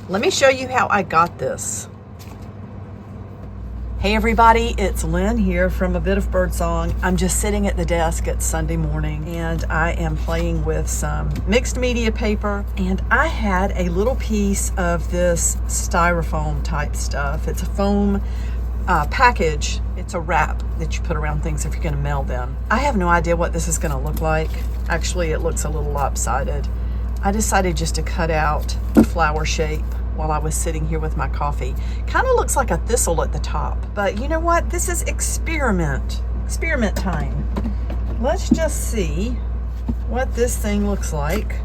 Let me show you how I got this. Hey everybody, it's Lynn here from A Bit of Birdsong. I'm just sitting at the desk. It's Sunday morning and I am playing with some mixed media paper, and I had a little piece of this styrofoam type stuff. It's a foam package. It's a wrap that you put around things if you're going to mail them. I have no idea what this is going to look like. Actually, it looks a little lopsided. I decided just to cut out the flower shape while I was sitting here with my coffee. Kind of looks like a thistle at the top, but you know what? This is experiment time. Let's just see what this thing looks like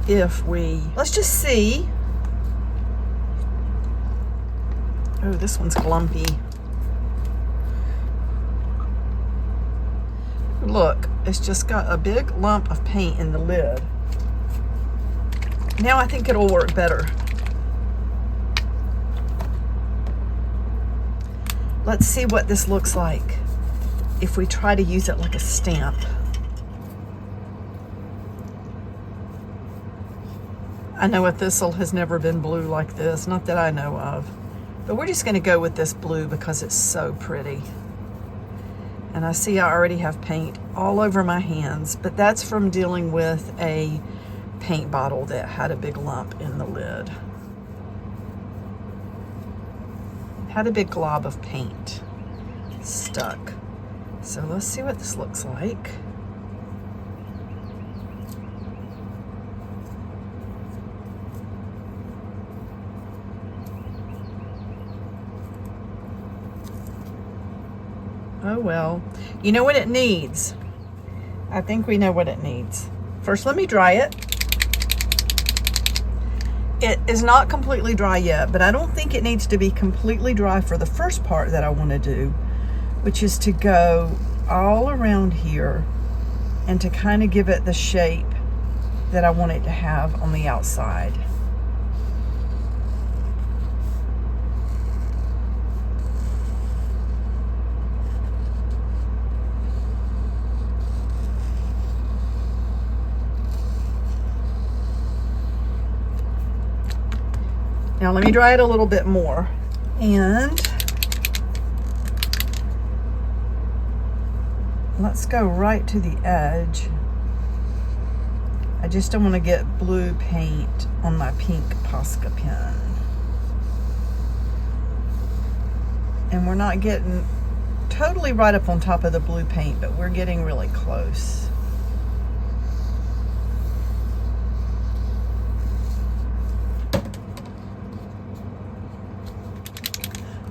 let's just see. Oh, this one's glumpy. Look, it's just got a big lump of paint in the lid. Now I think it'll work better. Let's see what this looks like if we try to use it like a stamp. I know a thistle has never been blue like this, not that I know of, but we're just going to go with this blue because it's so pretty. And I see I already have paint all over my hands, but that's from dealing with a paint bottle that had a big lump in the lid. Had a big glob of paint stuck. So let's see what this looks like. Oh well, you know what it needs? I think we know what it needs. First, let me dry it. It is not completely dry yet, but I don't think it needs to be completely dry for the first part that I want to do, which is to go all around here and to kind of give it the shape that I want it to have on the outside. Now let me dry it a little bit more, and let's go right to the edge. I just don't want to get blue paint on my pink Posca pen. And we're not getting totally right up on top of the blue paint, but we're getting really close.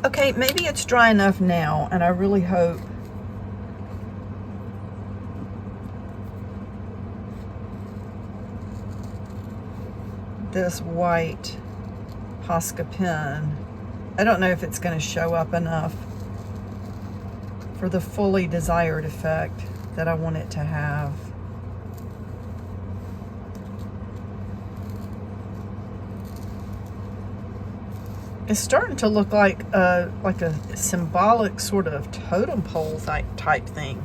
Okay, maybe it's dry enough now, and I really hope this white Posca pen, I don't know if it's going to show up enough for the fully desired effect that I want it to have. It's starting to look like a symbolic sort of totem pole type thing.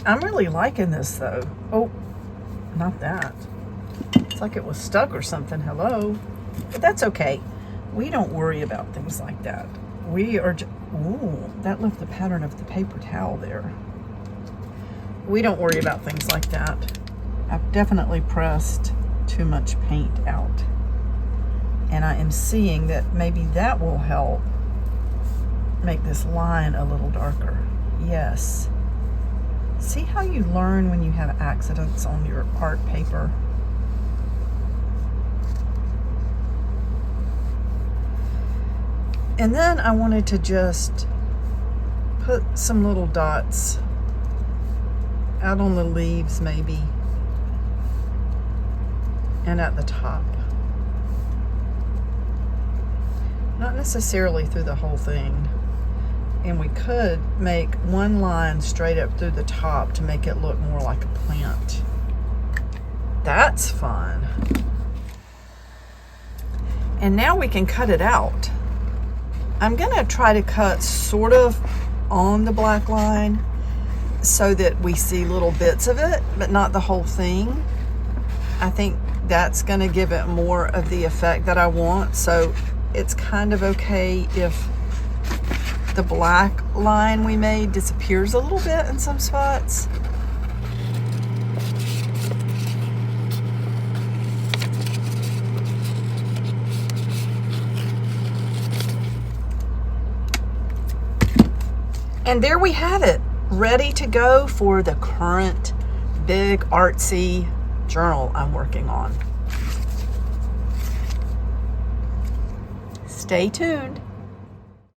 I'm really liking this though. Oh, not that. It's like it was stuck or something. Hello. But that's okay. We don't worry about things like that. We are ooh, that left the pattern of the paper towel there. We don't worry about things like that. I've definitely pressed too much paint out. And I am seeing that maybe that will help make this line a little darker. Yes. See how you learn when you have accidents on your art paper? And then I wanted to just put some little dots out on the leaves maybe, and at the top. Not necessarily through the whole thing. And we could make one line straight up through the top to make it look more like a plant. That's fun. And now we can cut it out. I'm gonna try to cut sort of on the black line so that we see little bits of it, but not the whole thing. I think that's going to give it more of the effect that I want. So it's kind of okay if the black line we made disappears a little bit in some spots. And there we have it, ready to go for the current big artsy journal I'm working on. Stay tuned.